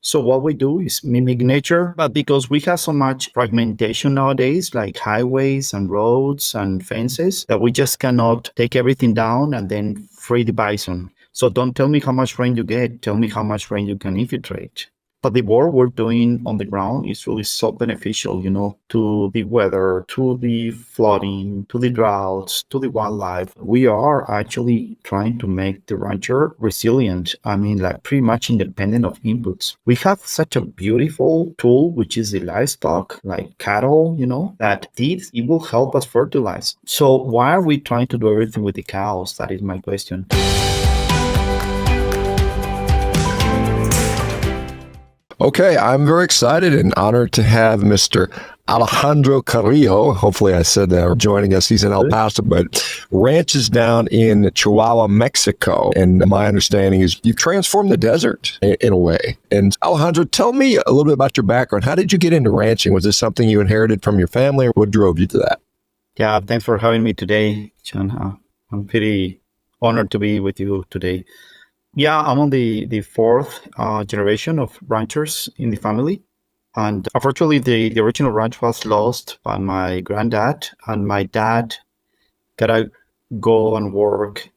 So what we do is mimic nature, but because we have so much fragmentation nowadays, like highways and roads and fences, that we just cannot take everything down and then free the bison. So don't tell me how much rain you get, tell me how much rain you can infiltrate. But the work we're doing on the ground is really so beneficial, to the weather, to the flooding, to the droughts, to the wildlife. We are actually trying to make the rancher resilient. I mean, like pretty much independent of inputs. We have such a beautiful tool, which is the livestock, like cattle, that it will help us fertilize. So why are we trying to do everything with the cows? That is my question. Okay, I'm very excited and honored to have Mr. Alejandro Carrillo, hopefully I said that, joining us. He's in El Paso, but ranches down in Chihuahua, Mexico. And my understanding is you've transformed the desert in a way. And Alejandro, tell me a little bit about your background. How did you get into ranching? Was this something you inherited from your family, or what drove you to that? Yeah, thanks for having me today, Shawn. I'm pretty honored to be with you today. Yeah, I'm on the fourth generation of ranchers in the family. And unfortunately, the original ranch was lost by my granddad, and my dad got to go and work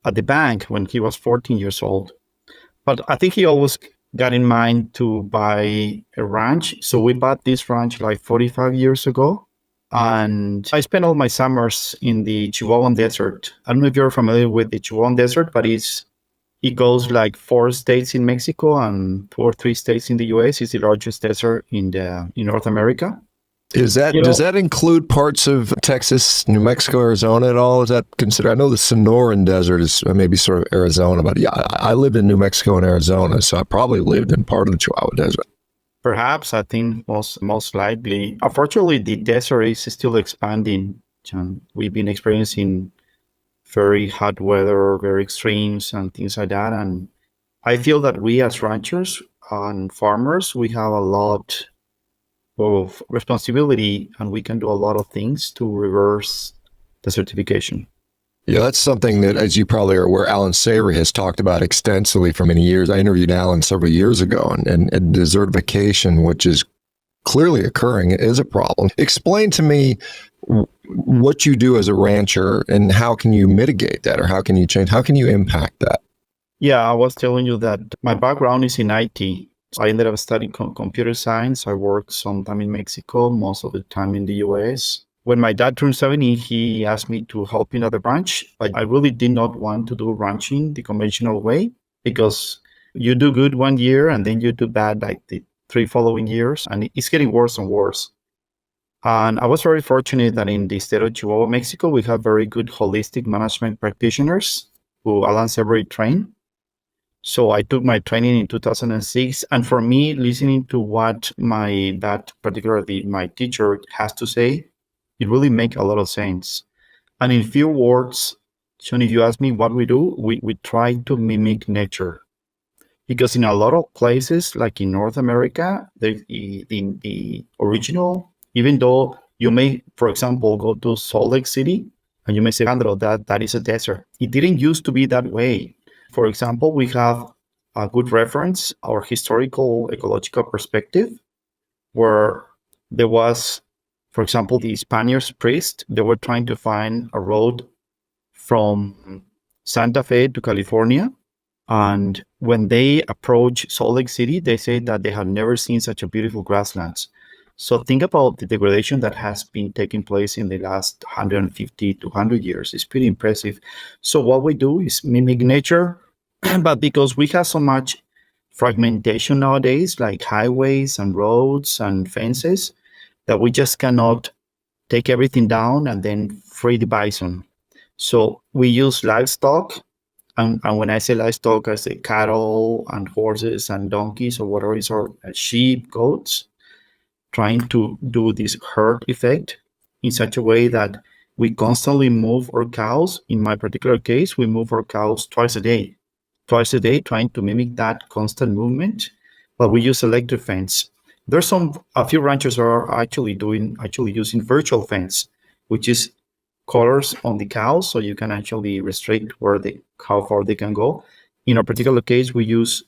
at the bank when he was 14 years old. But I think he always got in mind to buy a ranch. So we bought this ranch like 45 years ago. And I spent all my summers in the Chihuahuan Desert. I don't know if you're familiar with the Chihuahuan Desert, but it goes like 4 states in Mexico and 2 or 3 states in the US. It's the largest desert in North America. Does that include parts of Texas, New Mexico, Arizona at all? Is that considered? I know the Sonoran Desert is maybe sort of Arizona, but yeah, I lived in New Mexico and Arizona, so I probably lived in part of the Chihuahua Desert. Perhaps, I think most likely. Unfortunately, the desert is still expanding, John. We've been experiencing very hot weather, very extremes and things like that. And I feel that we as ranchers and farmers, we have a lot of responsibility, and we can do a lot of things to reverse desertification. Yeah, that's something that, as you probably are aware, Alan Savory has talked about extensively for many years. I interviewed Alan several years ago, and desertification, which is clearly occurring, is a problem. Explain to me what you do as a rancher and how can you mitigate that, or how can you change, how can you impact that? Yeah, I was telling you that my background is in IT. So I ended up studying computer science. I worked some time in Mexico, most of the time in the US. When my dad turned 70, he asked me to help him at the ranch. But I really did not want to do ranching the conventional way, because you do good 1 year and then you do bad like the 3 following years, and it's getting worse and worse. And I was very fortunate that in the state of Chihuahua, Mexico, we have very good holistic management practitioners who Alan Savory trained. So I took my training in 2006. And for me, listening to what my dad, particularly my teacher, has to say, it really makes a lot of sense. And in few words, Shawn, if you ask me what we do, we try to mimic nature. Because in a lot of places, like in North America, the original, even though you may, for example, go to Salt Lake City, and you may say, Alejandro, that is a desert. It didn't used to be that way. For example, we have a good reference, our historical ecological perspective, where there was, for example, the Spanish priest. They were trying to find a road from Santa Fe to California. And when they approached Salt Lake City, they said that they had never seen such a beautiful grasslands. So think about the degradation that has been taking place in the last 150 to 100 years. It's pretty impressive. So what we do is mimic nature, but because we have so much fragmentation nowadays, like highways and roads and fences, that we just cannot take everything down and then free the bison. So we use livestock. And when I say livestock, I say cattle and horses and donkeys or whatever is, or sheep, goats, trying to do this herd effect in such a way that we constantly move our cows. In my particular case, we move our cows twice a day, trying to mimic that constant movement. But we use electric fence. There's a few ranchers are actually using virtual fence, which is colors on the cows, so you can actually restrict how far they can go. In our particular case, we use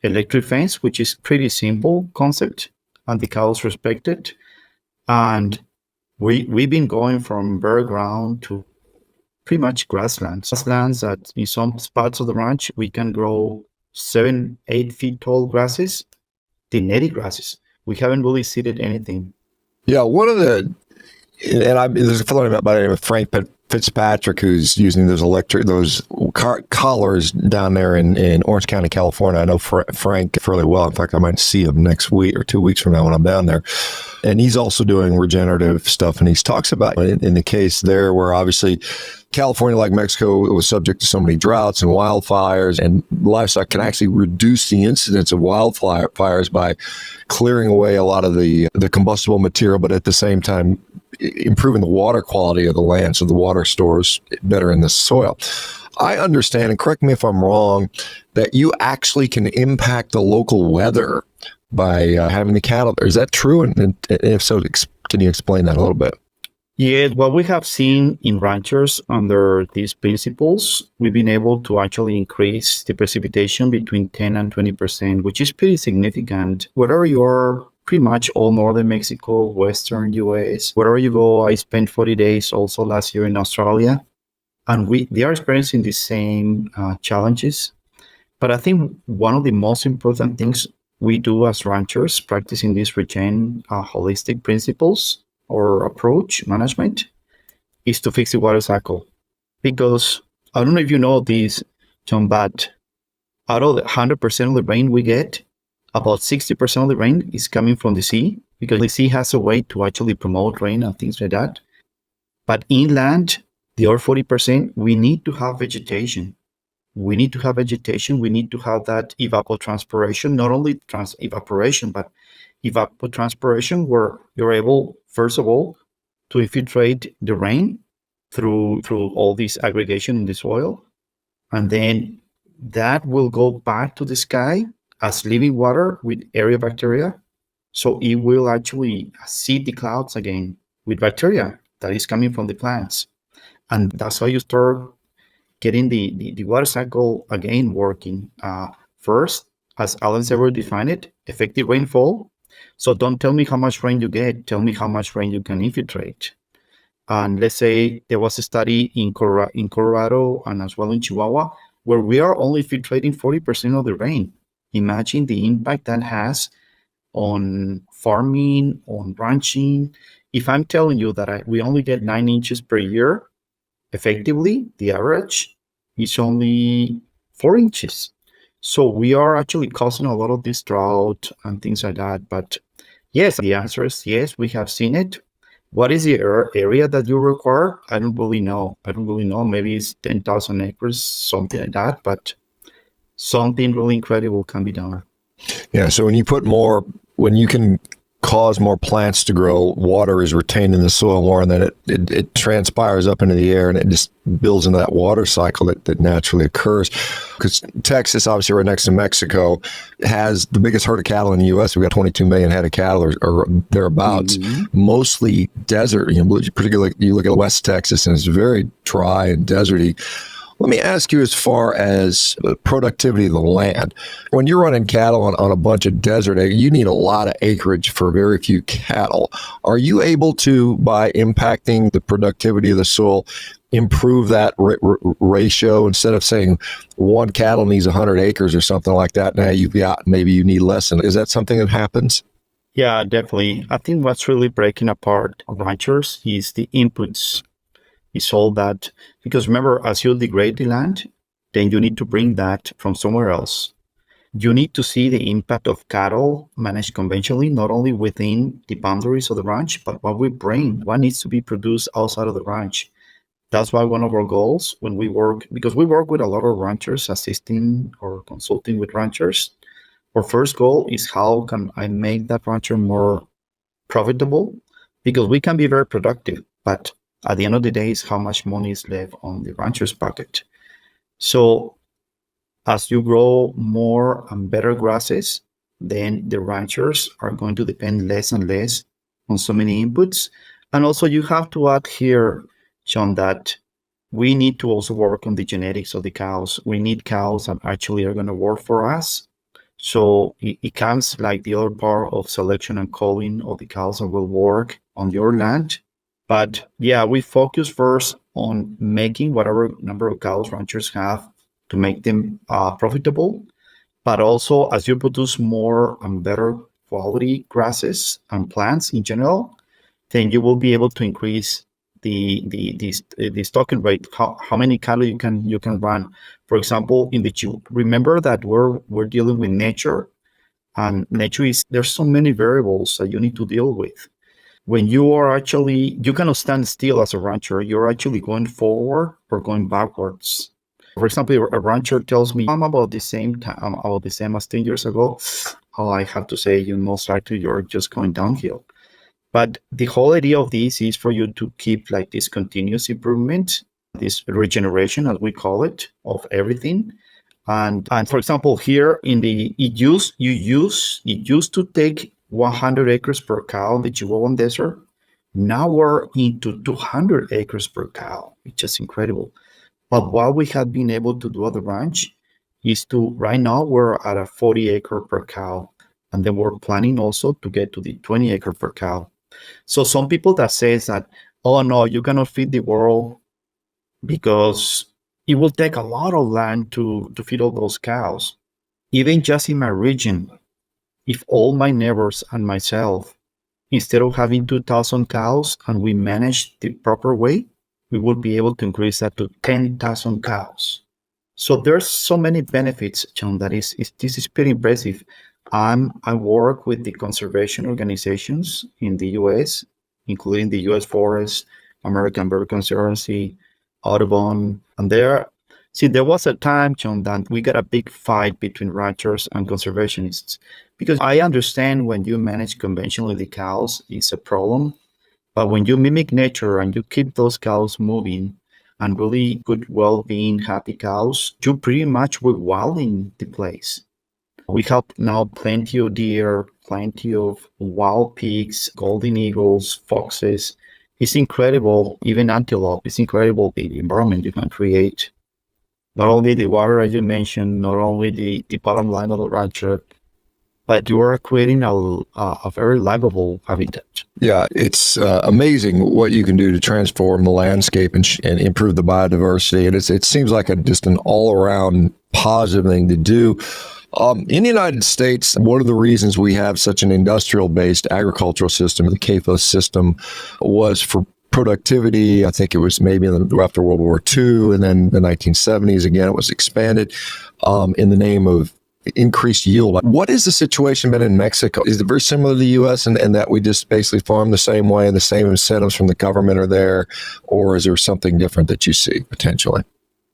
electric fence, which is pretty simple concept, and the cows respect it. And we've been going from bare ground to pretty much grasslands. Grasslands that in some spots of the ranch, we can grow 7-8 feet tall grasses, the native grasses. We haven't really seeded anything. Yeah, one of the, there's a fellow by the name of Frank Fitzpatrick who's using those collars down there in Orange County, California. I know Frank fairly well. In fact, I might see him next week or 2 weeks from now when I'm down there. And he's also doing regenerative stuff. And he talks about in the case there where obviously California, like Mexico, it was subject to so many droughts and wildfires, and livestock can actually reduce the incidence of wildfires by clearing away a lot of the combustible material, but at the same time improving the water quality of the land, so the water stores better in the soil. I understand, and correct me if I'm wrong, that you actually can impact the local weather by having the cattle there. Is that true? And if so, can you explain that a little bit? Yeah, what we have seen in ranchers under these principles, we've been able to actually increase the precipitation between 10 and 20%, which is pretty significant. Wherever you are, pretty much all northern Mexico, western US, wherever you go, I spent 40 days also last year in Australia, and they are experiencing the same challenges. But I think one of the most important things we do as ranchers practicing these holistic principles or approach management is to fix the water cycle. Because I don't know if you know this, John, but out of the 100% of the rain we get, about 60% of the rain is coming from the sea, because the sea has a way to actually promote rain and things like that. But inland, the other 40%, we need to have vegetation. We need to have vegetation. We need to have that evapotranspiration, not only evaporation, but evapotranspiration, where you're able, first of all, to infiltrate the rain through all this aggregation in the soil. And then that will go back to the sky as living water with aerial bacteria. So it will actually seed the clouds again with bacteria that is coming from the plants. And that's how you start getting the water cycle again working. First, as Alan Sever defined it, effective rainfall. So don't tell me how much rain you get, tell me how much rain you can infiltrate. And let's say there was a study in Colorado and as well in Chihuahua, where we are only filtrating 40% of the rain. Imagine the impact that has on farming, on ranching. If I'm telling you that we only get 9 inches per year, effectively, the average is only 4 inches. So we are actually causing a lot of this drought and things like that. But yes, the answer is yes, we have seen it. What is the area that you require? I don't really know. Maybe it's 10,000 acres, something like that. But something really incredible can be done. Yeah, so when you can cause more plants to grow, water is retained in the soil more, and then it transpires up into the air, and it just builds into that water cycle that naturally occurs. Because Texas, obviously right next to Mexico, has the biggest herd of cattle in the U.S. We've got 22 million head of cattle or thereabouts, mostly desert. Particularly you look at West Texas, and it's very dry and deserty. Let me ask you, as far as the productivity of the land, when you're running cattle on a bunch of desert, you need a lot of acreage for very few cattle. Are you able to, by impacting the productivity of the soil, improve that ratio? Instead of saying one cattle needs 100 acres or something like that, now maybe you need less. Is that something that happens? Yeah, definitely. I think what's really breaking apart ranchers is the inputs. It's all that, because remember, as you degrade the land, then you need to bring that from somewhere else. You need to see the impact of cattle managed conventionally, not only within the boundaries of the ranch, but what needs to be produced outside of the ranch. That's why one of our goals when we work, because we work with a lot of ranchers, assisting or consulting with ranchers, our first goal is how can I make that rancher more profitable? Because we can be very productive, but at the end of the day, is how much money is left on the rancher's pocket. So as you grow more and better grasses, then the ranchers are going to depend less and less on so many inputs. And also you have to add here, Shawn, that we need to also work on the genetics of the cows. We need cows that actually are going to work for us. So it comes like the other part of selection and culling of the cows that will work on your land. But yeah, we focus first on making whatever number of cows ranchers have to make them profitable. But also, as you produce more and better quality grasses and plants in general, then you will be able to increase the stocking rate. How many cattle you can run? For example, in the remember that we're dealing with nature, and nature is there's so many variables that you need to deal with. When you cannot stand still as a rancher. You're actually going forward or going backwards. For example, a rancher tells me I'm about the same time, I'm about the same as 10 years ago. Oh, I have to say, most likely you're just going downhill. But the whole idea of this is for you to keep like this continuous improvement, this regeneration, as we call it, of everything. And for example, here in the it used to take 100 acres per cow in the Chihuahuan Desert. Now we're into 200 acres per cow, which is incredible. But what we have been able to do at the ranch is to right now we're at a 40 acre per cow, and then we're planning also to get to the 20 acre per cow. So some people that says that, oh no, you cannot feed the world because it will take a lot of land to feed all those cows. Even just in my region, if all my neighbors and myself, instead of having 2,000 cows and we manage the proper way, we will be able to increase that to 10,000 cows. So there's so many benefits, John, that this is pretty impressive. I work with the conservation organizations in the US, including the US Forest, American Bird Conservancy, Audubon, and there was a time, John, that we got a big fight between ranchers and conservationists because I understand when you manage conventionally the cows, it's a problem. But when you mimic nature and you keep those cows moving and really good, well-being, happy cows, you pretty much rewilding the place. We have now plenty of deer, plenty of wild pigs, golden eagles, foxes. It's incredible, even antelope. It's incredible the environment you can create. Not only the water, as you mentioned, not only the bottom line of the rancher, but you are creating a very livable habitat. Yeah, it's amazing what you can do to transform the landscape and improve the biodiversity. And it seems like just an all-around positive thing to do. In the United States, one of the reasons we have such an industrial-based agricultural system, the CAFO system, was for productivity. I think it was maybe after World War II, and then the 1970s, again, it was expanded in the name of increased yield. What is the situation been in Mexico? Is it very similar to the U.S. and that we just basically farm the same way and the same incentives from the government are there? Or is there something different that you see potentially?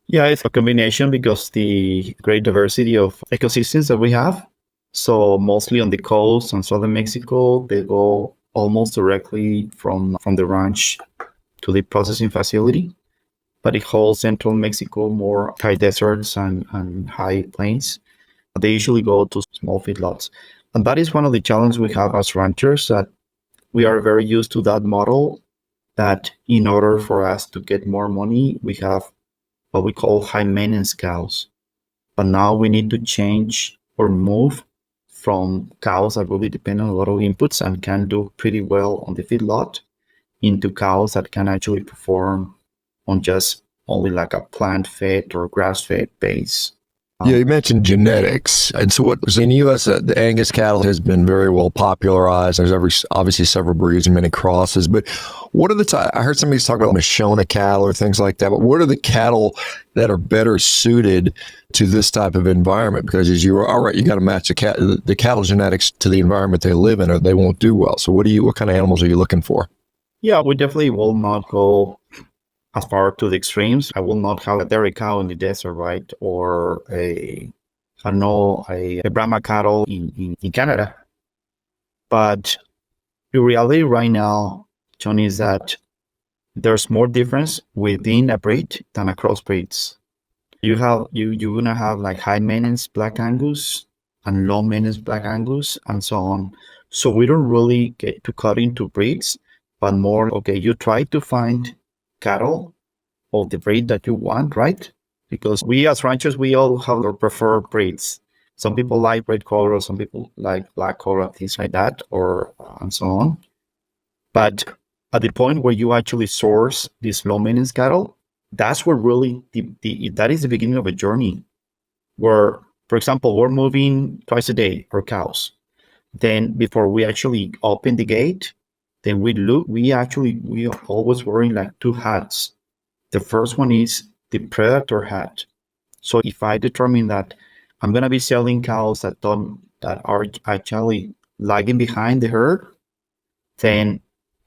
Yeah, it's a combination because the great diversity of ecosystems that we have. So mostly on the coast and southern Mexico, they go almost directly from the ranch to the processing facility. But the whole central Mexico, more high deserts and high plains, they usually go to small feedlots. And that is one of the challenges we have as ranchers, that we are very used to that model, that in order for us to get more money, we have what we call high maintenance cows. But now we need to change or move from cows that really depend on a lot of inputs and can do pretty well on the feedlot into cows that can actually perform on just only like a plant fed or grass fed base. Yeah, you mentioned genetics. And so what was in the U.S., the Angus cattle has been very well popularized. There's obviously several breeds and many crosses. But what are I heard somebody talk about Shona cattle or things like that. But what are the cattle that are better suited to this type of environment? Because as you were, all right, you got to match the cattle genetics to the environment they live in or they won't do well. So what kind of animals are you looking for? Yeah, we definitely will not go as far to the extremes. I will not have a dairy cow in the desert, right? Or a Brahma cattle in Canada. But the reality right now, John, is that there's more difference within a breed than across breeds. You're gonna have like high maintenance Black Angus and low maintenance Black Angus and so on. So we don't really get to cut into breeds, but more, okay, you try to find cattle of the breed that you want, right? Because we as ranchers, we all have our preferred breeds. Some people like red color, some people like black color, things like that, or and so on. But at the point where you actually source these low maintenance cattle, that's where really that is the beginning of a journey where, for example, we're moving twice a day for cows. Then before we actually open the gate, then we always wearing like two hats. The first one is the predator hat. So if I determine that I'm gonna be selling cows that are actually lagging behind the herd, then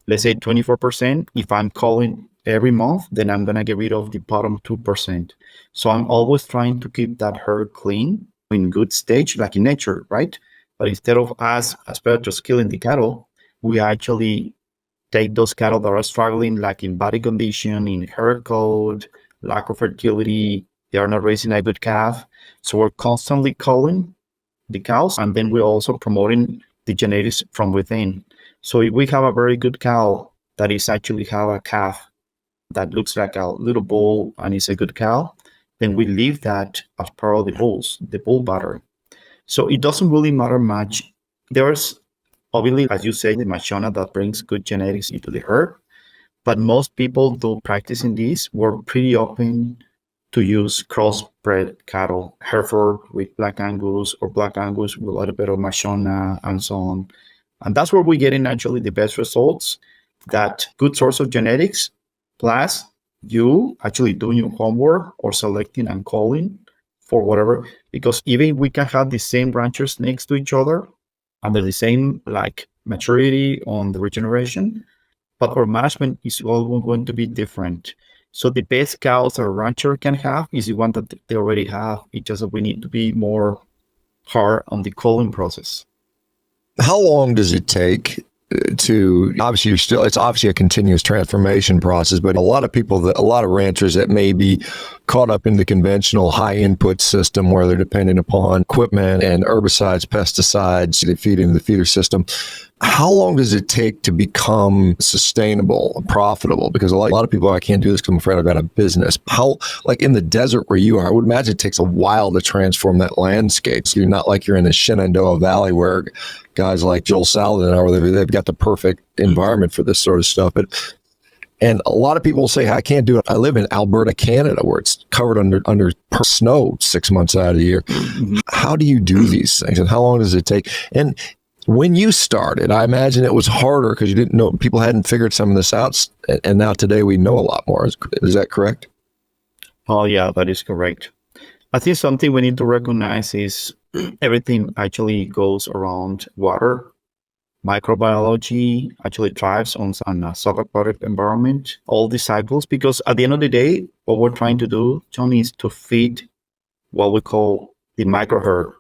let's say 24%, if I'm calling every month, then I'm gonna get rid of the bottom 2%. So I'm always trying to keep that herd clean, in good stage, like in nature, right? But instead of us as predators killing the cattle, we actually take those cattle that are struggling, like in body condition, in herd code, lack of fertility, they are not raising a good calf. So we're constantly culling the cows, and then we're also promoting the genetics from within. So if we have a very good cow that is actually have a calf that looks like a little bull and is a good cow, then we leave that as part of the bull battery. So it doesn't really matter much. There's obviously, as you say, the Machona that brings good genetics into the herd, but most people do practicing this were pretty open to use crossbred cattle, Hereford with Black Angus or Black Angus with a little bit of Machona and so on. And that's where we're getting actually the best results, that good source of genetics, plus you actually doing your homework or selecting and calling for whatever, because even we can have the same ranchers next to each other under the same like maturity on the regeneration, but our management is all going to be different. So the best cows a rancher can have is the one that they already have. It's just that we need to be more hard on the calling process. How long does it take to, obviously it's obviously a continuous transformation process, but a lot of ranchers that may be caught up in the conventional high input system where they're dependent upon equipment and herbicides, pesticides, they feed into the feeder system. How long does it take to become sustainable, profitable? Because a lot of people, I can't do this because I'm afraid I've got a business. How, like in the desert where you are, I would imagine it takes a while to transform that landscape. So you're not like you're in the Shenandoah Valley where guys like Joel Salatin are, they've got the perfect environment for this sort of stuff. And a lot of people say, I can't do it. I live in Alberta, Canada, where it's covered under snow 6 months out of the year. Mm-hmm. How do you do these things, and how long does it take? And when you started, I imagine it was harder because you didn't know, people hadn't figured some of this out. And now today we know a lot more. Is that correct? Oh, yeah, that is correct. I think something we need to recognize is everything actually goes around water. Microbiology actually thrives on a subaquatic environment, all the cycles, because at the end of the day, what we're trying to do, John, is to feed what we call the microherd.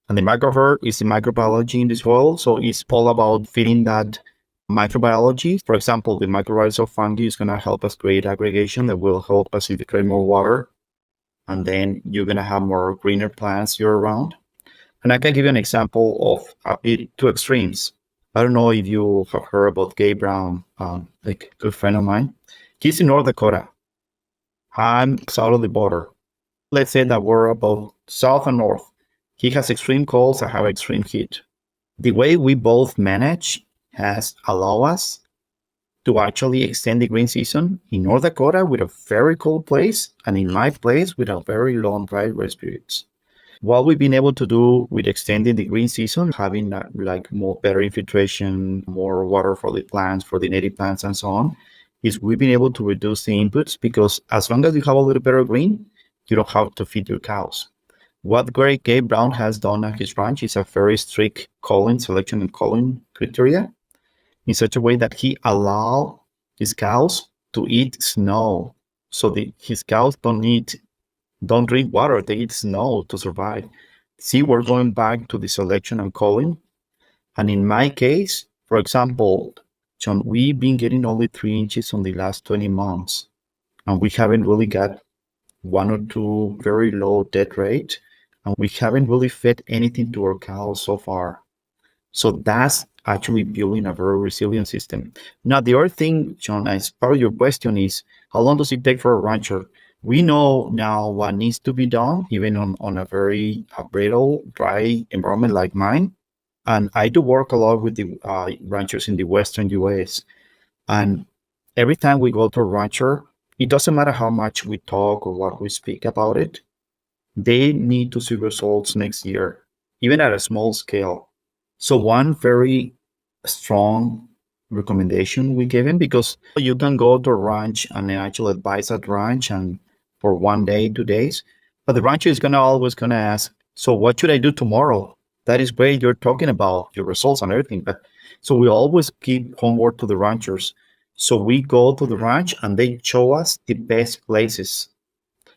And the microherd is the microbiology in this world. So it's all about feeding that microbiology. For example, the mycorrhizal fungi is going to help us create aggregation that will help us infiltrate more water. And then you're going to have more greener plants year round. And I can give you an example of two extremes. I don't know if you have heard about Gabe Brown, like a good friend of mine. He's in North Dakota. I'm south of the border. Let's say that we're about south and north. He has extreme colds, I have extreme heat. The way we both manage has allowed us to actually extend the green season in North Dakota with a very cold place, and in my place with a very long dry rest periods. What we've been able to do with extending the green season, having like more better infiltration, more water for the plants, for the native plants and so on, is we've been able to reduce the inputs, because as long as you have a little better green, you don't have to feed your cows. What Gabe Brown has done at his ranch is a very strict selection and culling criteria, in such a way that he allows his cows to eat snow. So his cows don't drink water, they eat snow to survive. See, we're going back to the selection and culling. And in my case, for example, John, we've been getting only 3 inches on the last 20 months. And we haven't really got 1 or 2 very low death rate. And we haven't really fed anything to our cows so far. So that's actually building a very resilient system. Now, the other thing, John, as part of your question is, how long does it take for a rancher? We know now what needs to be done, even on a very brittle, dry environment like mine. And I do work a lot with the ranchers in the Western US. And every time we go to a rancher, it doesn't matter how much we talk or what we speak about it, they need to see results next year, even at a small scale. So one very strong recommendation we gave him, because you can go to a ranch and actually advise at ranch and for 1 day, 2 days, but the rancher is always gonna ask, so what should I do tomorrow? That is great. You're talking about your results and everything, but so we always give homework to the ranchers. So we go to the ranch and they show us the best places.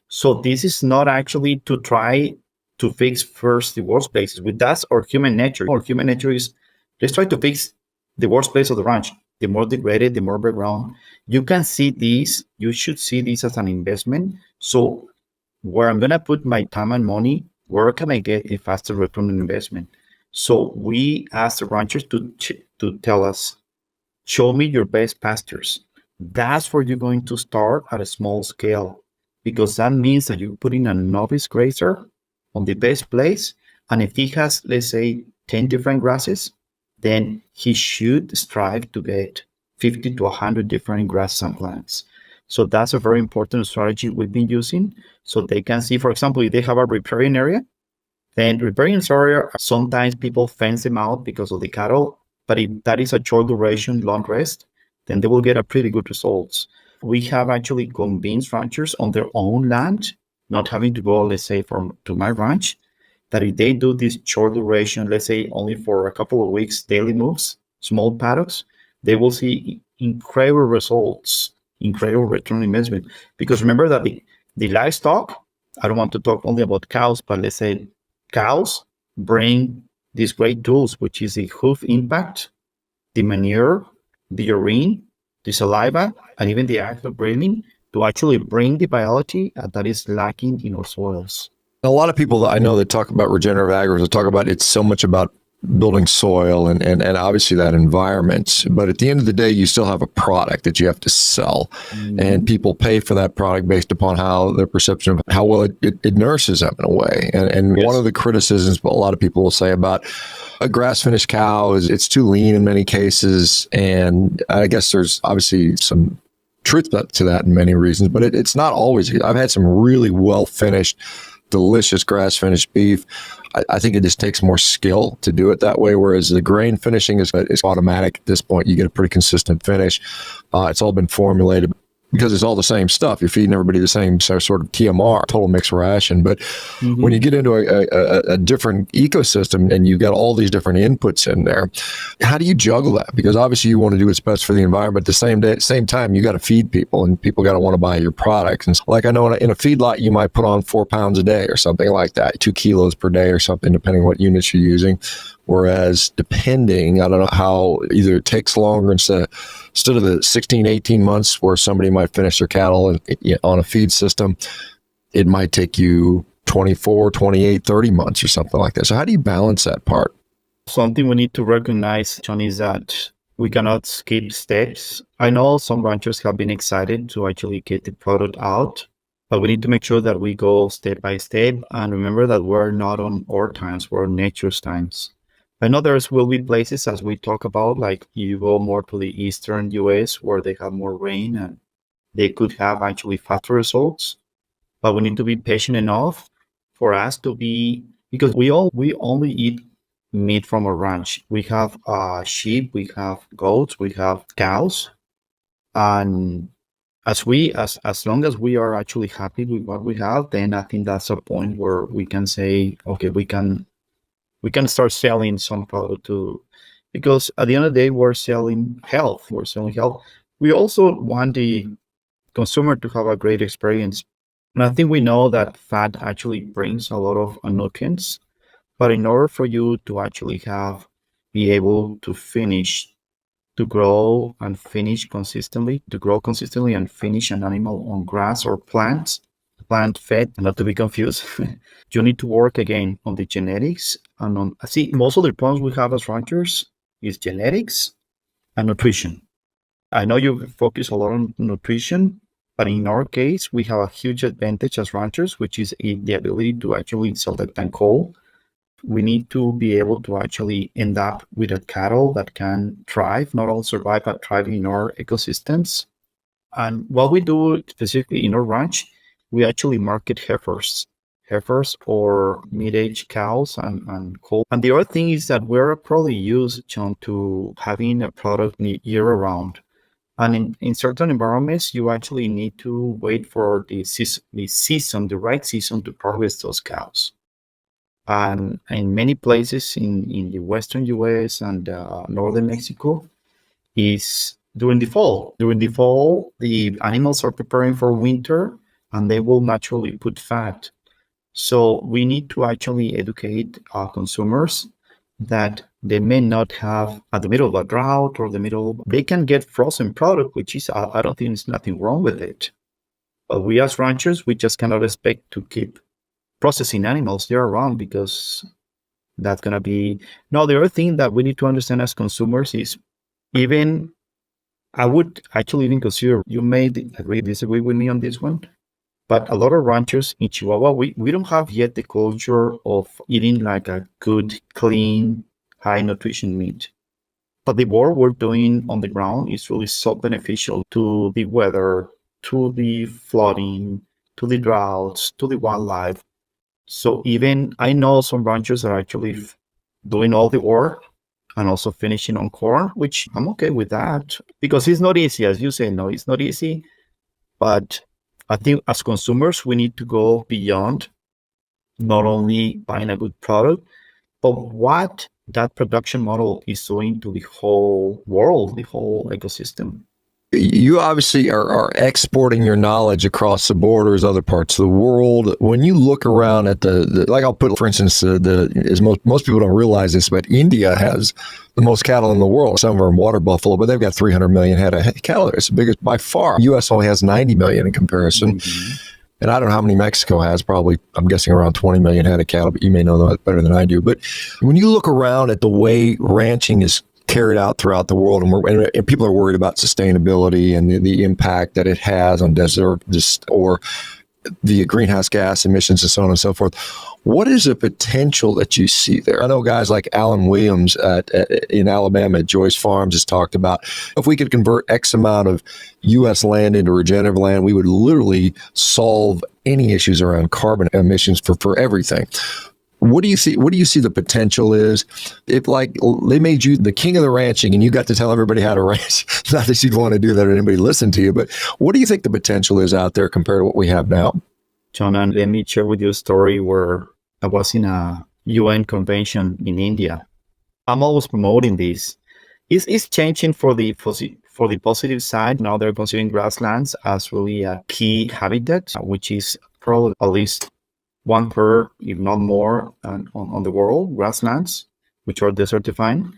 So this is not actually to try to fix first the worst places. With that's our human nature. Our human nature is let's try to fix the worst place of the ranch. The more degraded, the more background. You can see this. You should see this as an investment. So where I'm gonna put my time and money, where can I get a faster return on investment? So we ask the ranchers to tell us, show me your best pastures. That's where you're going to start at a small scale, because that means that you're putting a novice grazer on the best place. And if he has, let's say, 10 different grasses, then he should strive to get 50 to 100 different grasses and plants. So that's a very important strategy we've been using. So they can see, for example, if they have a riparian area, then riparian area, sometimes people fence them out because of the cattle. But if that is a short duration, long rest, then they will get a pretty good results. We have actually convinced ranchers on their own land, not having to go, let's say, from to my ranch, that if they do this short duration, let's say only for a couple of weeks, daily moves, small paddocks, they will see incredible results, incredible return on investment. Because remember that the livestock, I don't want to talk only about cows, but let's say cows bring these great tools, which is the hoof impact, the manure, the urine, the saliva, and even the act of breathing to actually bring the biology that is lacking in our soils. A lot of people that I know that talk about regenerative agriculture talk about it's so much about building soil and obviously that environment. But at the end of the day, you still have a product that you have to sell. And people pay for that product based upon how their perception of how well it nurses them in a way. And Yes. one of the criticisms a lot of people will say about a grass-finished cow is it's too lean in many cases. And I guess there's obviously some truth to that in many reasons, but it's not always. I've had some really well-finished, delicious grass-finished beef. I think it just takes more skill to do it that way, whereas the grain finishing is automatic at this point. You get a pretty consistent finish. It's all been formulated because it's all the same stuff. You're feeding everybody the same sort of TMR, total mixed ration. But when you get into a different ecosystem and you've got all these different inputs in there, how do you juggle that? Because obviously you want to do what's best for the environment. At the same time, you got to feed people and people got to want to buy your products. And like I know in a feedlot, you might put on 4 pounds a day or something like that, 2 kilos per day or something, depending on what units you're using. Whereas depending, I don't know how, either it takes longer instead of the 16, 18 months where somebody might finish their cattle on a feed system, it might take you 24, 28, 30 months or something like that. So how do you balance that part? Something we need to recognize, John, is that we cannot skip steps. I know some ranchers have been excited to actually get the product out, but we need to make sure that we go step by step and remember that we're not on our times, we're on nature's times. I know there will be places, as we talk about, like you go more to the eastern US where they have more rain and they could have actually faster results. But we need to be patient enough for us to be, because we only eat meat from a ranch. We have sheep, we have goats, we have cows, and as long as we are actually happy with what we have, then I think that's a point where we can say, okay, we can start selling some product too, because at the end of the day, we're selling health. We're selling health. We also want the consumer to have a great experience. And I think we know that fat actually brings a lot of nutrients, but in order for you to actually be able to grow consistently and finish an animal on grass or plant fed, not to be confused. You need to work again on the genetics and most of the problems we have as ranchers is genetics and nutrition. I know you focus a lot on nutrition, But in our case, we have a huge advantage as ranchers, which is the ability to actually select and cull. We need to be able to actually end up with a cattle that can thrive, not only survive, but thrive in our ecosystems. And what we do specifically in our ranch, we actually market heifers or mid-aged cows and cow. And the other thing is that we're probably used, John, to having a product year round. And in certain environments, you actually need to wait for the right season to harvest those cows. And in many places in the western US and northern Mexico, is during the fall. During the fall, the animals are preparing for winter and they will naturally put fat. So we need to actually educate our consumers that they may not have at the middle of a drought or they can get frozen product, which is, I don't think there's nothing wrong with it. But we as ranchers, we just cannot expect to keep processing animals year round because that's going to be. No, the other thing that we need to understand as consumers is even, I would actually even consider, you may disagree with me on this one, but a lot of ranchers in Chihuahua, we don't have yet the culture of eating like a good, clean, high nutrition meat. But the work we're doing on the ground is really so beneficial to the weather, to the flooding, to the droughts, to the wildlife. So even I know some ranchers are actually doing all the work and also finishing on corn, which I'm okay with that because it's not easy. As you say, no, it's not easy. But I think as consumers, we need to go beyond not only buying a good product, but what that production model is doing to the whole world, the whole ecosystem. You obviously are exporting your knowledge across the borders, other parts of the world. When you look around at like I'll put, for instance, as most people don't realize this, but India has the most cattle in the world. Some are water buffalo, but they've got 300 million head of cattle. It's the biggest by far. U.S. only has 90 million in comparison. Mm-hmm. And I don't know how many Mexico has, probably, I'm guessing around 20 million head of cattle, but you may know that better than I do. But when you look around at the way ranching is carried out throughout the world, and people are worried about sustainability and the impact that it has on desert or the greenhouse gas emissions and so on and so forth. What is the potential that you see there? I know guys like Alan Williams in Alabama at Joyce Farms has talked about if we could convert X amount of U.S. land into regenerative land, we would literally solve any issues around carbon emissions for everything. What do you see? What do you see the potential is if, like, they made you the king of the ranching and you got to tell everybody how to ranch? Not that you'd want to do that or anybody listen to you, but what do you think the potential is out there compared to what we have now? John, and let me share with you a story where I was in a UN convention in India. I'm always promoting this. It's changing for the positive side. Now they're considering grasslands as really a key habitat, which is probably at least one per, if not more, on the world, grasslands, which are desertifying.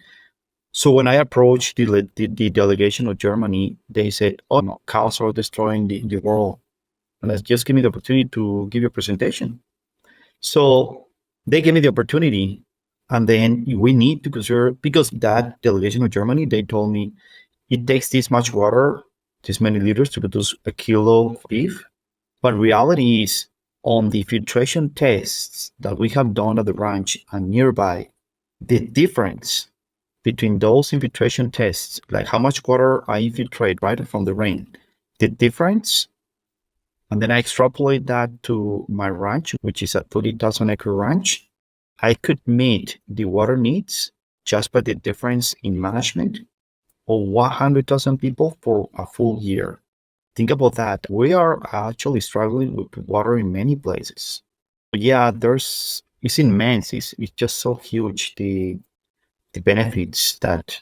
So when I approached the delegation of Germany, they said, oh, no, cows are destroying the world. And let's just give me the opportunity to give you a presentation. So they gave me the opportunity. And then we need to consider, because that delegation of Germany, they told me it takes this much water, this many liters to produce a kilo of beef. But reality is, on the filtration tests that we have done at the ranch and nearby, the difference between those infiltration tests, like how much water I infiltrate right from the rain, the difference, and then I extrapolate that to my ranch, which is a 30,000 acre ranch, I could meet the water needs just by the difference in management of 100,000 people for a full year. Think about that. We are actually struggling with water in many places. But yeah, it's immense. It's just so huge, the benefits that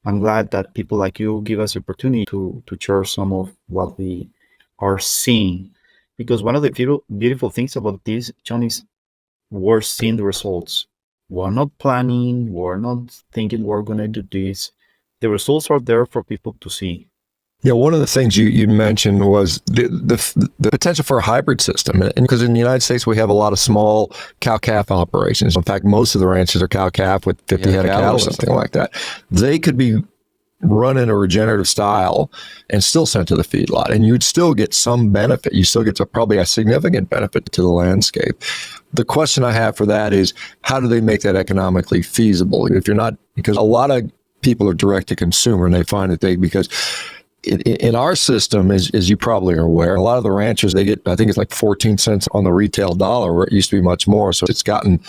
I'm glad that people like you give us the opportunity to share some of what we are seeing. Because one of the beautiful things about this, John, is we're seeing the results. We're not planning. We're not thinking we're going to do this. The results are there for people to see. Yeah, one of the things you mentioned was the potential for a hybrid system. And because in the United States, we have a lot of small cow-calf operations. In fact, most of the ranches are cow-calf with 50 head of cattle or something like that. They could be run in a regenerative style and still sent to the feedlot, and you'd still get some benefit. You still get to probably a significant benefit to the landscape. The question I have for that is, how do they make that economically feasible? If you're not, because a lot of people are direct to consumer and they find that because in our system, as you probably are aware, a lot of the ranchers, they get, I think it's like 14 cents on the retail dollar, where it used to be much more. So it's gotten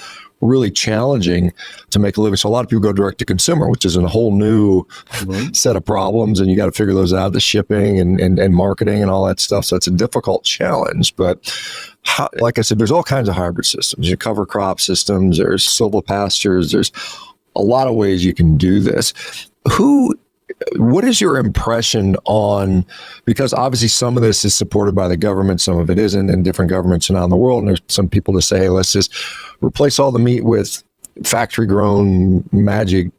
really challenging to make a living. So a lot of people go direct to consumer, which is a whole new set of problems, and you got to figure those out, the shipping and marketing and all that stuff. So it's a difficult challenge. But like I said, there's all kinds of hybrid systems. You cover crop systems, there's silvopastures, there's a lot of ways you can do this. What is your impression on, because obviously some of this is supported by the government, some of it isn't, and different governments around the world. And there's some people to say, hey, let's just replace all the meat with factory grown magic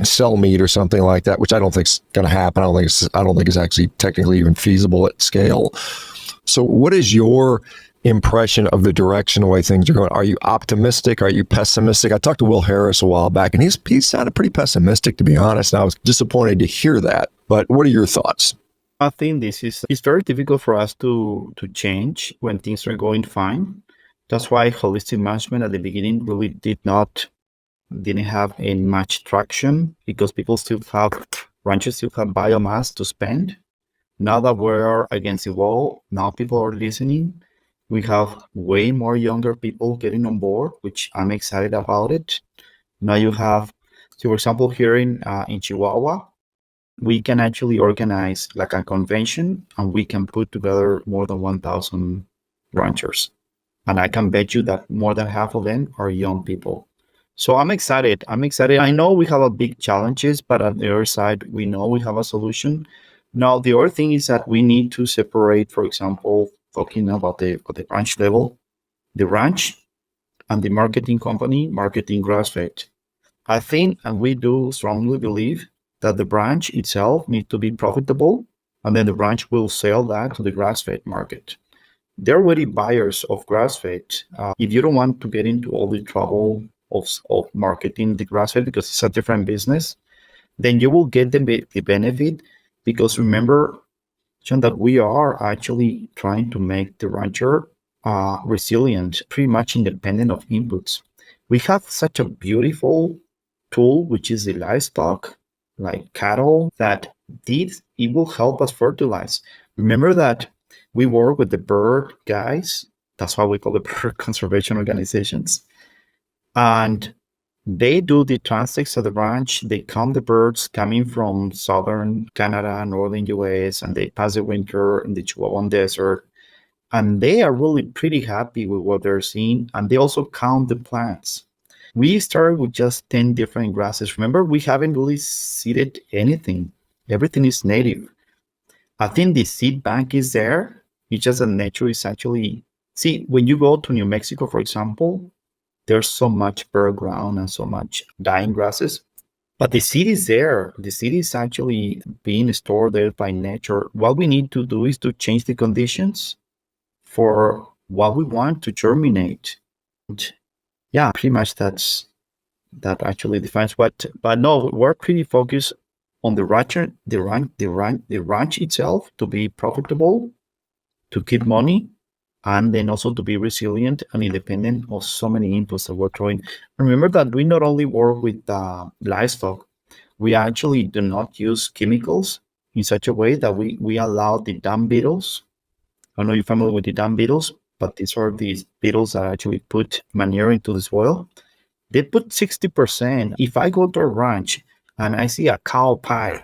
cell meat or something like that, which I don't think is going to happen. I don't think it's actually technically even feasible at scale. So what is your impression of the direction, the way things are going? Are you optimistic? Are you pessimistic? I talked to Will Harris a while back, and he sounded pretty pessimistic, to be honest. And I was disappointed to hear that. But what are your thoughts? I think it's very difficult for us to change when things are going fine. That's why holistic management at the beginning really didn't have much traction, because ranchers still have biomass to spend. Now that we're against the wall, now people are listening. We have way more younger people getting on board, which I'm excited about it. Now you have, so for example, here in Chihuahua, we can actually organize like a convention, and we can put together more than 1,000 ranchers. And I can bet you that more than half of them are young people. So I'm excited. I know we have a big challenges, but on the other side, we know we have a solution. Now, the other thing is that we need to separate, for example, talking about the ranch level, the ranch and the marketing company, marketing grass-fed. I think, and we do strongly believe, that the ranch itself needs to be profitable, and then the ranch will sell that to the grass-fed market. They're already buyers of grass-fed. If you don't want to get into all the trouble of marketing the grass-fed, because it's a different business, then you will get the benefit, because remember, Shawn, that we are actually trying to make the rancher resilient, pretty much independent of inputs. We have such a beautiful tool, which is the livestock, like cattle, that it will help us fertilize. Remember that we work with the bird guys. That's why we call the bird conservation organizations. And they do the transects of the ranch. They count the birds coming from southern Canada, northern US, and they pass the winter in the Chihuahua Desert. And they are really pretty happy with what they're seeing. And they also count the plants. We started with just 10 different grasses. Remember, we haven't really seeded anything. Everything is native. I think the seed bank is there. It's just that nature is actually... See, when you go to New Mexico, for example, there's so much bare ground and so much dying grasses, but the seed is there. The seed is actually being stored there by nature. What we need to do is to change the conditions for what we want to germinate. And yeah, pretty much that actually defines what. But no, we're pretty focused on the ranch itself to be profitable, to keep money, and then also to be resilient and independent of so many inputs that we're throwing. Remember that we not only work with livestock, we actually do not use chemicals in such a way that we allow the dung beetles. I don't know if you're familiar with the dung beetles, but these are these beetles that actually put manure into the soil. They put 60%. If I go to a ranch and I see a cow pile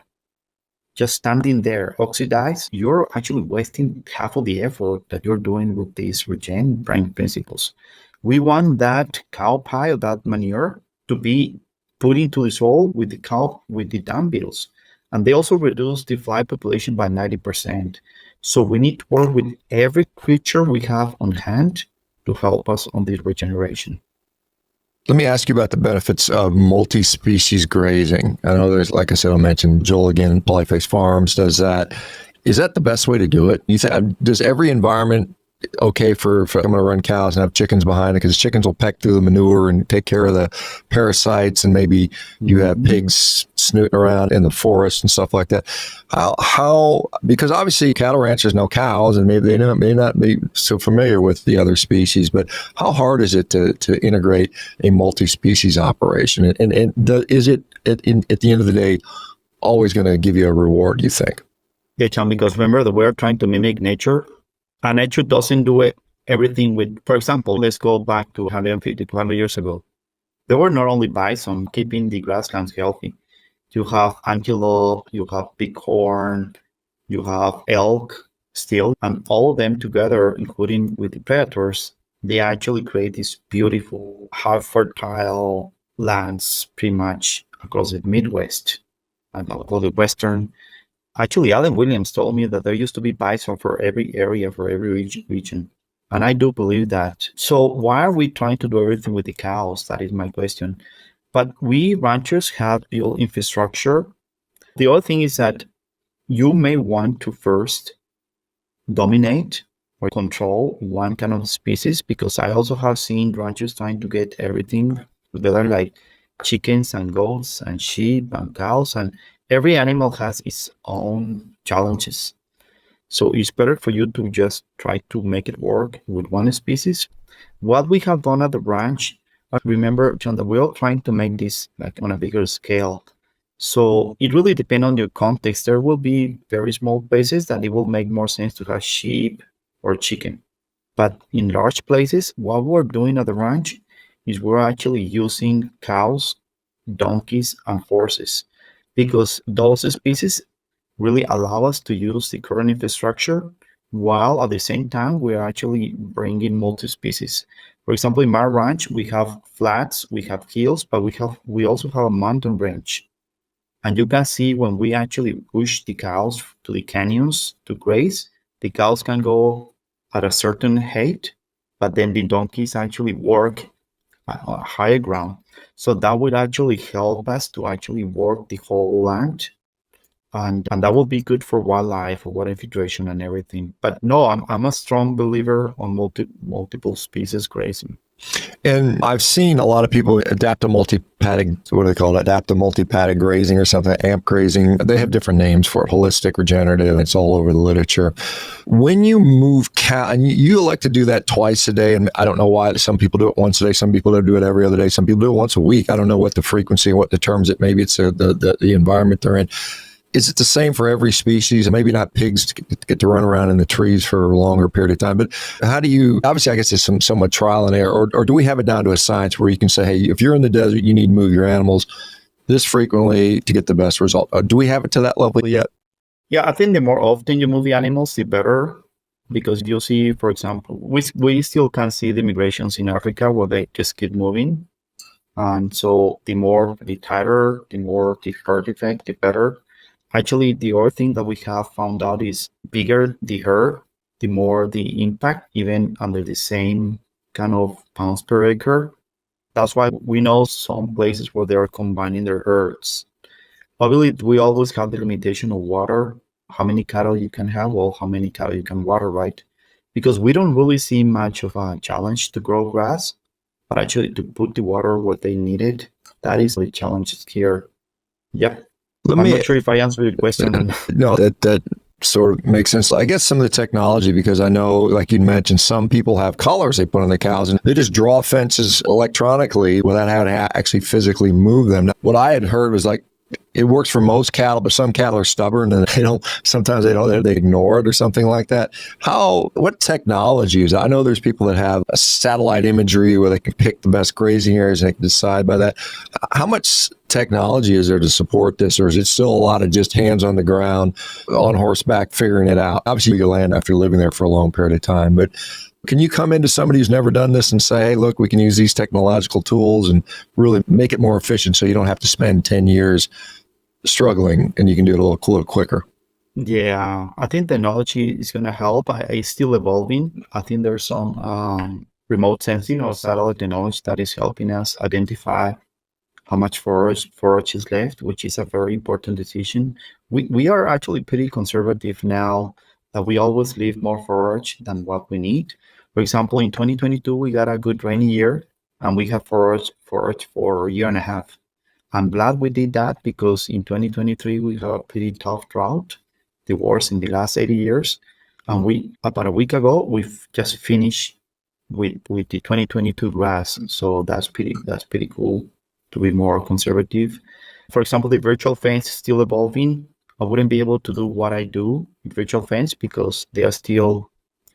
just standing there oxidized, you're actually wasting half of the effort that you're doing with these regen brain principles. We want that cow pile, that manure, to be put into the soil with the dung beetles. And they also reduce the fly population by 90%. So we need to work with every creature we have on hand to help us on this regeneration. Let me ask you about the benefits of multi-species grazing. I know there's, like I said, I mentioned Joel again, Polyface Farms does that. Is that the best way to do it? You think, does every environment okay for I'm going to run cows and have chickens behind it, because chickens will peck through the manure and take care of the parasites, and maybe you have pigs snooting around in the forest and stuff like that. How because obviously cattle ranchers know cows, and maybe they may not be so familiar with the other species, but how hard is it to integrate a multi-species operation, and is it at the end of the day always going to give you a reward, you think? Yeah, John, because remember that we're trying to mimic nature, and nature doesn't do it everything with, for example, let's go back to 150, 200 years ago. There were not only bison keeping the grasslands healthy. You have antelope, you have bighorn, you have elk still, and all of them together, including with the predators, they actually create these beautiful, hard, fertile lands pretty much across the Midwest and across the Western. Actually, Alan Williams told me that there used to be bison for every area, for every region. And I do believe that. So why are we trying to do everything with the cows? That is my question. But we ranchers have built infrastructure. The other thing is that you may want to first dominate or control one kind of species, because I also have seen ranchers trying to get everything together, like chickens and goats and sheep and cows, and every animal has its own challenges. So it's better for you to just try to make it work with one species. What we have done at the ranch, remember, John, that we're trying to make this like on a bigger scale. So it really depends on your context. There will be very small places that it will make more sense to have sheep or chicken. But in large places, what we're doing at the ranch is we're actually using cows, donkeys, and horses, because those species really allow us to use the current infrastructure while at the same time we're actually bringing multi-species. For example, in my ranch, we have flats, we have hills, but we also have a mountain range. And you can see when we actually push the cows to the canyons to graze, the cows can go at a certain height, but then the donkeys actually work at a higher ground. So that would actually help us to actually work the whole land. And that will be good for wildlife, for water infiltration and everything. But no, I'm a strong believer on multiple species grazing. And I've seen a lot of people adapt to multi-paddock, what do they call it? Adapt to multi-paddock grazing or something, amp grazing. They have different names for it, holistic, regenerative. It's all over the literature. When you move cow, and you like to do that twice a day, and I don't know why some people do it once a day, some people do it every other day, some people do it once a week. I don't know what the frequency, what determines it. Maybe it's the environment they're in. Is it the same for every species? Maybe not pigs get to run around in the trees for a longer period of time, but how do you, obviously I guess there's somewhat trial and error, or do we have it down to a science where you can say, hey, if you're in the desert, you need to move your animals this frequently to get the best result? Do we have it to that level yet? Yeah, I think the more often you move the animals, the better, because you see, for example, we still can see the migrations in Africa where they just keep moving. And so the tighter, the more the herd effect, the better. Actually, the other thing that we have found out is bigger the herd, the more the impact, even under the same kind of pounds per acre. That's why we know some places where they are combining their herds. Obviously, we always have the limitation of water, how many cattle you can have or how many cattle you can water, right? Because we don't really see much of a challenge to grow grass, but actually to put the water where they need it, that is the challenge here. Yep. I'm not sure if I answered your question. No, that sort of makes sense. I guess some of the technology, because I know, like you mentioned, some people have collars they put on the cows and they just draw fences electronically without having to actually physically move them. Now, what I had heard was like, it works for most cattle, but some cattle are stubborn and they ignore it or something like that. What technology is that? I know there's people that have a satellite imagery where they can pick the best grazing areas and they can decide by that. How much technology is there to support this, or is it still a lot of just hands on the ground, on horseback, figuring it out? Obviously, you land after living there for a long period of time, but can you come into somebody who's never done this and say, hey, look, we can use these technological tools and really make it more efficient so you don't have to spend 10 years struggling and you can do it a little quicker? Yeah, I think technology is going to help. It's still evolving. I think there's some remote sensing or satellite technology that is helping us identify how much forage is left, which is a very important decision. We are actually pretty conservative now. that we always leave more forage than what we need. For example, in 2022, we got a good rainy year and we have forage for a year and a half. I'm glad we did that because in 2023, we had a pretty tough drought, the worst in the last 80 years. And we, about a week ago, we've just finished with the 2022 grass. So that's pretty cool to be more conservative. For example, the virtual fence is still evolving. I wouldn't be able to do what I do with virtual fence because they are still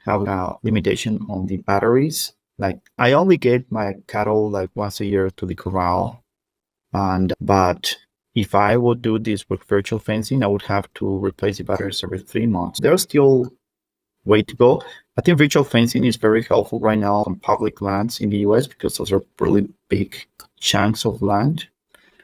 have a limitation on the batteries. Like I only get my cattle like once a year to the corral, but if I would do this with virtual fencing, I would have to replace the batteries every 3 months. There's still way to go. I think virtual fencing is very helpful right now on public lands in the US because those are really big chunks of land,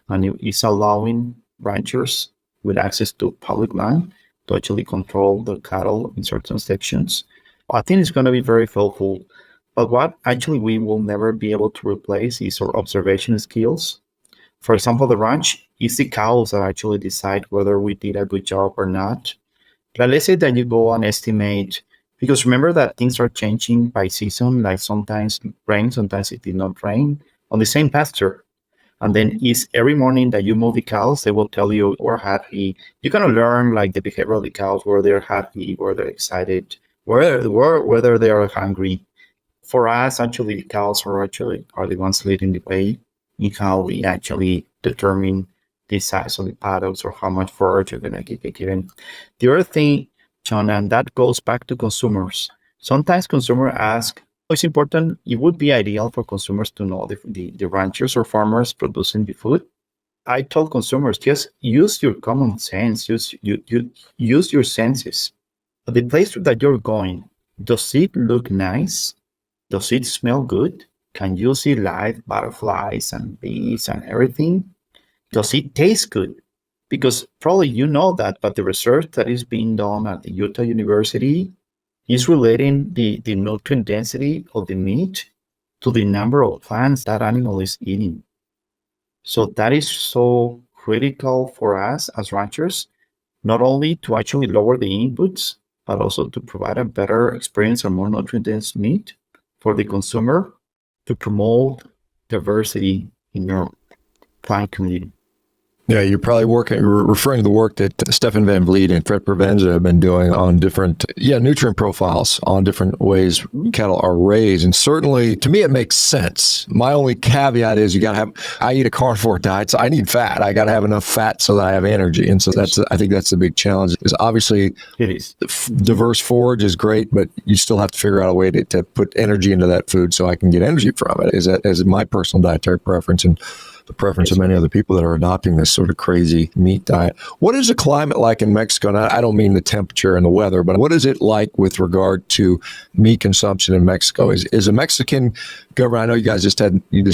and it's allowing ranchers with access to public land to actually control the cattle in certain sections. I think it's going to be very helpful. But what actually we will never be able to replace is our observation skills. For example, the ranch, it's the cows that actually decide whether we did a good job or not. But let's say that you go and estimate, because remember that things are changing by season, like sometimes it rains, sometimes it did not rain on the same pasture. And then is every morning that you move the cows, they will tell you we're happy. You're gonna learn like the behavior of the cows, where they're happy, where they're excited, whether they are hungry. For us, actually, the cows are the ones leading the way in how we actually determine the size of the paddocks or how much forage you're gonna get given. The other thing, John, and that goes back to consumers. Sometimes consumers ask, it's important, it would be ideal for consumers to know the ranchers or farmers producing the food. I told consumers, just use your common sense, use your senses. The place that you're going, does it look nice? Does it smell good? Can you see live butterflies and bees and everything? Does it taste good? Because probably you know that, but the research that is being done at the Utah University is relating the nutrient density of the meat to the number of plants that animal is eating. So that is so critical for us as ranchers, not only to actually lower the inputs, but also to provide a better experience and more nutrient dense meat for the consumer, to promote diversity in your plant community. Yeah, you're probably referring to the work that Stefan Van Vliet and Fred Provenza have been doing on different, nutrient profiles on different ways cattle are raised. And certainly, to me, it makes sense. My only caveat is I eat a carnivore diet, so I need fat. I got to have enough fat so that I have energy. And so I think that's the big challenge. Is obviously, it is. Diverse forage is great, but you still have to figure out a way to put energy into that food so I can get energy from it. Is my personal dietary preference and the preference of many other people that are adopting this sort of crazy meat diet. What is the climate like in Mexico? And I don't mean the temperature and the weather, but what is it like with regard to meat consumption in Mexico? Is a Mexican government, I know you guys just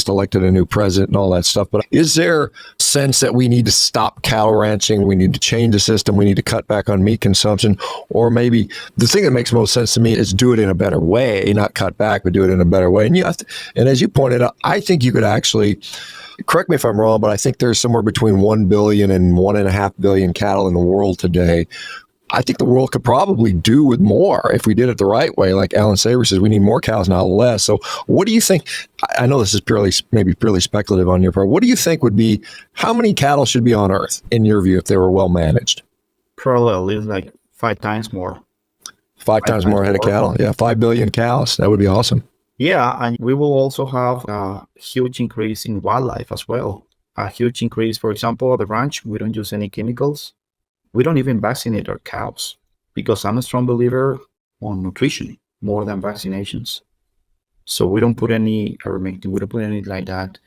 elected a new president and all that stuff, but is there sense that we need to stop cattle ranching, we need to change the system, we need to cut back on meat consumption? Or maybe the thing that makes most sense to me is do it in a better way, not cut back, but do it in a better way. And as you pointed out, I think you could actually, correct me if I'm wrong, but I think there's somewhere between 1 billion and 1.5 billion cattle in the world today. I think the world could probably do with more if we did it the right way. Like Alan Saver says, we need more cows, not less. So what do you think? I know this is purely speculative on your part. What do you think would be, how many cattle should be on Earth, in your view, if they were well managed? Probably like 5 times more. Five times more head of cattle. Yeah, 5 billion cows. That would be awesome. Yeah, and we will also have a huge increase in wildlife as well. A huge increase, for example, at the ranch, we don't use any chemicals. We don't even vaccinate our cows because I'm a strong believer on nutrition more than vaccinations. So we don't put any ivermectin, we don't put any like that.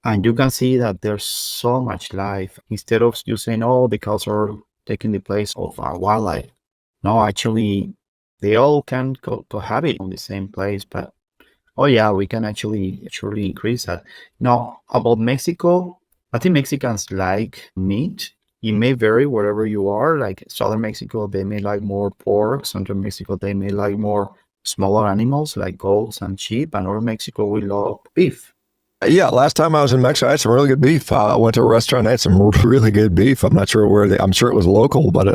And you can see that there's so much life. Instead of you saying, oh, the cows are taking the place of our wildlife. No, actually, they all can cohabit on the same place, but oh yeah, we can actually increase that. Now, about Mexico, I think Mexicans like meat. It may vary wherever you are. Like Southern Mexico, they may like more pork. Central Mexico, they may like more smaller animals like goats and sheep. And Northern Mexico, we love beef. Yeah, last time I was in Mexico, I had some really good beef. I went to a restaurant, I had some really good beef. I'm not sure where I'm sure it was local, but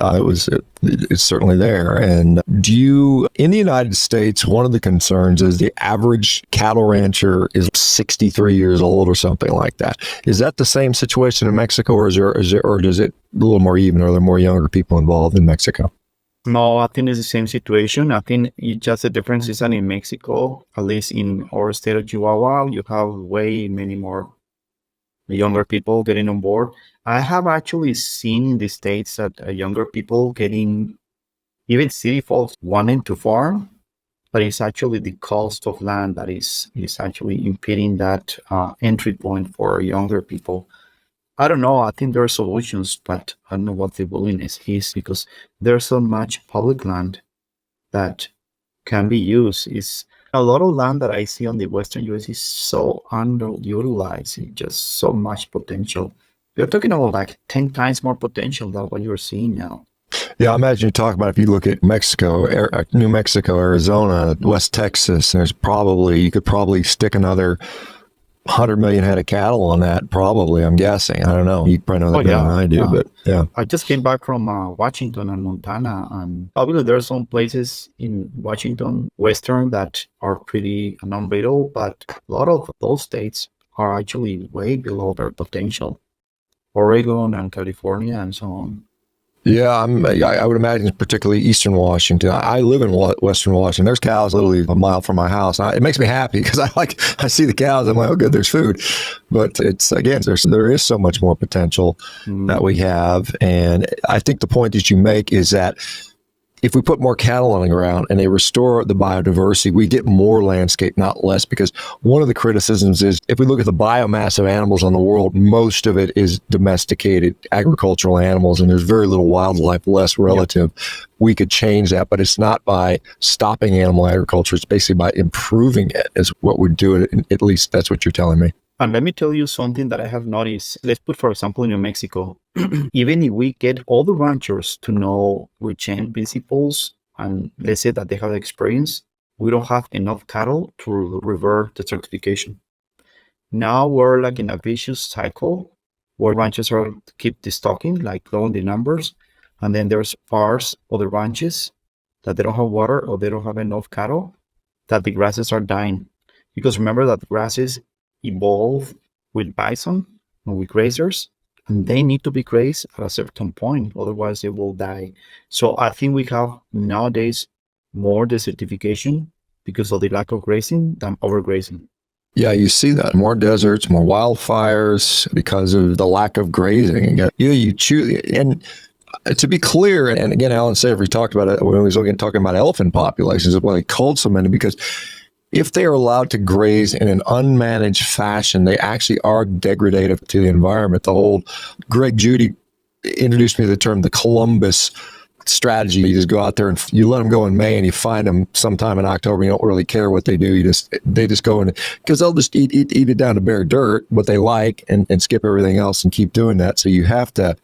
it's certainly there. And in the United States, one of the concerns is the average cattle rancher is 63 years old or something like that. Is that the same situation in Mexico, or does it a little more even? Are there more younger people involved in Mexico? No, I think it's the same situation. I think just the difference is that in Mexico, at least in our state of Chihuahua, you have way many more younger people getting on board. I have actually seen in the States that younger people getting, even city folks wanting to farm, but it's actually the cost of land that is actually impeding that entry point for younger people. I don't know. I think there are solutions, but I don't know what the willingness is because there's so much public land that can be used. Is a lot of land that I see on the Western US is so underutilized. It's just so much potential. You're talking about like 10 times more potential than what you're seeing now. Yeah, I imagine you talk about if you look at Mexico, New Mexico, Arizona, West Texas, you could probably stick another 100 million head of cattle on that, probably, I'm guessing. I don't know. You probably know that better than I do, but yeah. I just came back from Washington and Montana, and obviously there are some places in Washington, Western, that are pretty non-brittle, but a lot of those states are actually way below their potential. Oregon and California and so on. Yeah, I would imagine particularly Eastern Washington. I live in Western Washington. There's cows literally a mile from my house. It makes me happy because I see the cows. I'm like, oh, good, there's food. But there is so much more potential that we have. And I think the point that you make is that if we put more cattle on the ground and they restore the biodiversity, we get more landscape, not less, because one of the criticisms is if we look at the biomass of animals on the world, most of it is domesticated agricultural animals, and there's very little wildlife, less relative. Yep. We could change that, but it's not by stopping animal agriculture. It's basically by improving it is what would do it. At least that's what you're telling me. And let me tell you something that I have noticed. Let's put, for example, in New Mexico, even if we get all the ranchers to know regenerative principles, and let's say that they have experience, we don't have enough cattle to revert desertification. Now we're like in a vicious cycle where ranchers are keep destocking, like lowering the numbers, and then there's parts of the ranches that they don't have water or they don't have enough cattle, that the grasses are dying. Because remember that grasses evolve with bison and with grazers, and they need to be grazed at a certain point, otherwise they will die. So I think we have nowadays more desertification because of the lack of grazing than overgrazing. Yeah, you see that. More deserts, more wildfires because of the lack of grazing. You choose, and to be clear, and again, Alan Savory talked about it when he was talking about elephant populations, why they culled so many, because if they are allowed to graze in an unmanaged fashion, they actually are degradative to the environment. The whole Greg Judy introduced me to the term the Columbus strategy. You just go out there and you let them go in May and you find them sometime in October. You don't really care what they do. They just go in because they'll just eat it down to bare dirt, what they like, and skip everything else and keep doing that. So you have to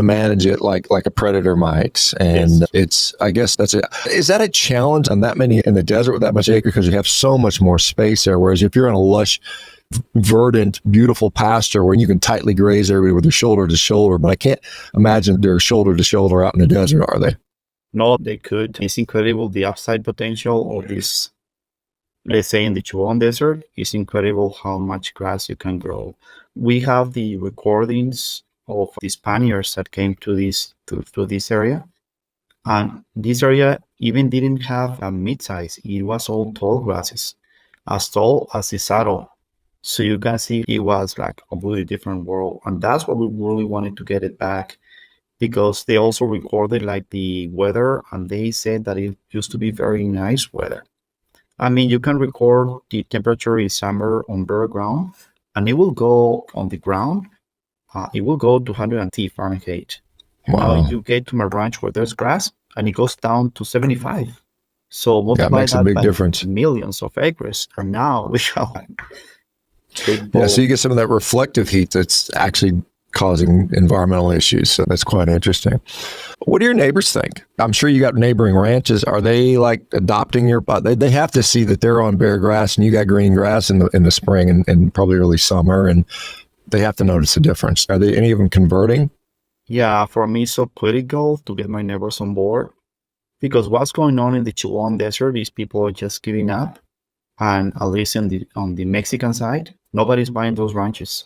manage it like a predator might. And yes. I guess that's it. Is that a challenge on that many in the desert with that much acre? Because you have so much more space there. Whereas if you're in a lush, verdant, beautiful pasture where you can tightly graze everywhere with a shoulder to shoulder, but I can't imagine they're shoulder to shoulder out in the desert, are they? No, they could. It's incredible. The upside potential of this, let's say in the Chihuahua Desert, is incredible how much grass you can grow. We have the recordings of the Spaniards that came to this area. And this area even didn't have a mid-size. It was all tall grasses, as tall as the saddle. So you can see it was like a completely different world. And that's what we really wanted to get it back, because they also recorded like the weather, and they said that it used to be very nice weather. I mean, you can record the temperature in summer on bare ground, and it will go on the ground. It will go to 110 Fahrenheit. Wow. Now you get to my ranch where there's grass, and it goes down to 75. So multiply that makes a big difference. Millions of acres. And now we have... Yeah, so you get some of that reflective heat that's actually causing environmental issues. So that's quite interesting. What do your neighbors think? I'm sure you got neighboring ranches. Are they like adopting your? They have to see that they're on bare grass and you got green grass in the spring and probably early summer, and they have to notice the difference. Are they any of them converting? Yeah, for me, it's so critical to get my neighbors on board because what's going on in the Chihuahua Desert is people are just giving up, and at least on the Mexican side, nobody's buying those ranches.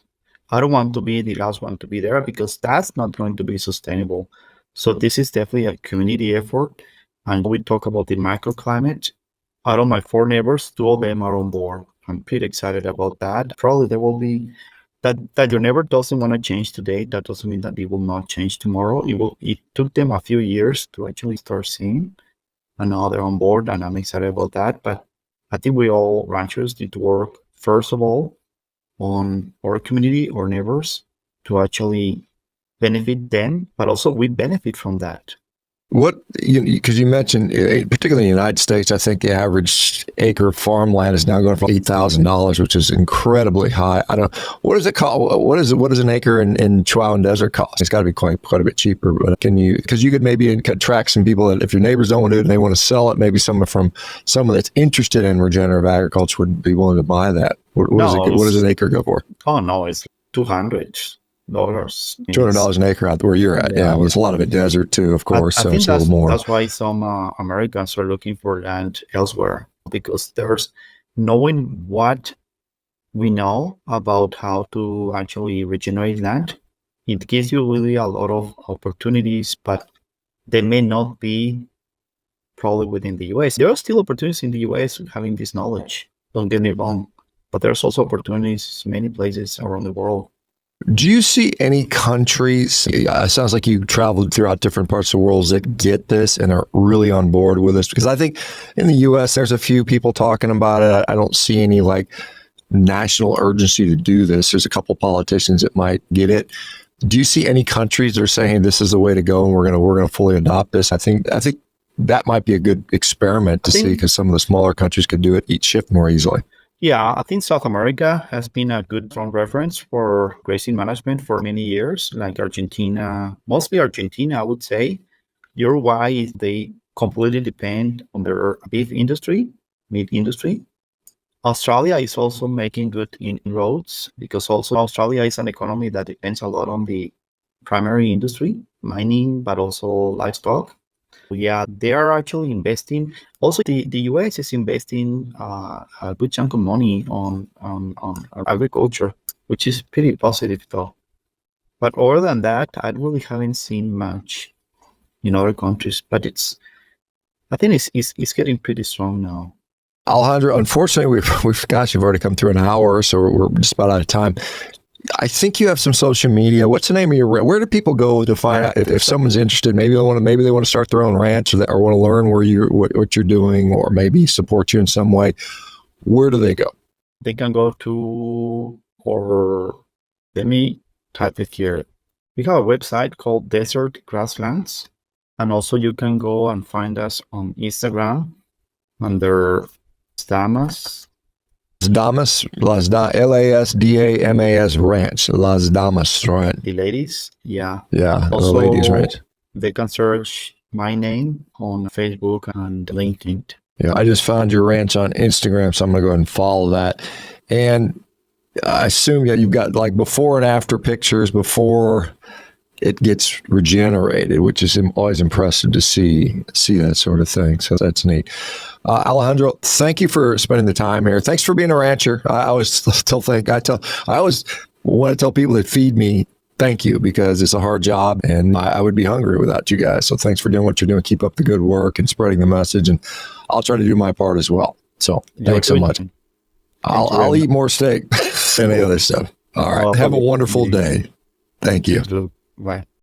I don't want to be the last one to be there because that's not going to be sustainable. So this is definitely a community effort. And we talk about the microclimate. Out of my 4 neighbors, 2 of them are on board. I'm pretty excited about that. Probably there will be that your neighbor doesn't want to change today. That doesn't mean that it will not change tomorrow. It took them a few years to actually start seeing, and now they're on board, and I'm excited about that. But I think we all ranchers need to work first of all on our community or neighbors to actually benefit them, but also we benefit from that. What, because you mentioned, particularly in the United States, I think the average acre of farmland is now going for $8,000, which is incredibly high. I don't. What does it cost? What does an acre in Chihuahua Desert cost? It's got to be quite a bit cheaper. But because you could maybe attract some people that if your neighbors don't want to do it and they want to sell it, maybe someone that's interested in regenerative agriculture would be willing to buy that. What does an acre go for? Oh no, it's $200. $200 an acre out where you're at. Yeah, well, there's a lot of it desert too, of course. I so think it's a little more. That's why some Americans are looking for land elsewhere because there's knowing what we know about how to actually regenerate land. It gives you really a lot of opportunities, but they may not be probably within the US. There are still opportunities in the US having this knowledge. Don't get me wrong, but there's also opportunities many places around the world. Do you see any countries, it sounds like you traveled throughout different parts of the world, that get this and are really on board with this? Because I think in the U.S., there's a few people talking about it. I don't see any like national urgency to do this. There's a couple politicians that might get it. Do you see any countries that are saying this is the way to go and we're going to fully adopt this? I think that might be a good experiment to see because some of the smaller countries could do it, each shift more easily. Yeah, I think South America has been a good strong reference for grazing management for many years, like Argentina, mostly Argentina, I would say. Uruguay, they completely depend on their beef industry, meat industry. Australia is also making good inroads because also Australia is an economy that depends a lot on the primary industry, mining, but also livestock. Yeah, they are actually investing. Also, the US is investing a good chunk of money on agriculture, which is pretty positive though. But other than that, I really haven't seen much in other countries. But I think it's getting pretty strong now. Alejandro, unfortunately, you've already come through an hour, so we're just about out of time. I think you have some social media. What's the name of your? Where do people go to find out if someone's interested? Maybe they want to start their own ranch or want to learn what you're doing, or maybe support you in some way. Where do they go? They can go to, or let me type it here. We have a website called Desert Grasslands, and also you can go and find us on Instagram under Damas. Damas, LASDAMAS Ranch, Las Damas, right? The ladies, yeah. Yeah, also, the ladies ranch. They can search my name on Facebook and LinkedIn. Yeah, I just found your ranch on Instagram, so I'm going to go ahead and follow that. And I assume you've got like before and after pictures before it gets regenerated, which is always impressive to see that sort of thing. So that's neat. Alejandro, thank you for spending the time here. Thanks for being a rancher. I always want to tell people that feed me, thank you, because it's a hard job and I would be hungry without you guys. So thanks for doing what you're doing. Keep up the good work and spreading the message. And I'll try to do my part as well. So thanks so much. I'll eat more steak than any other stuff. All right. Have a wonderful day. Thank you. Bye.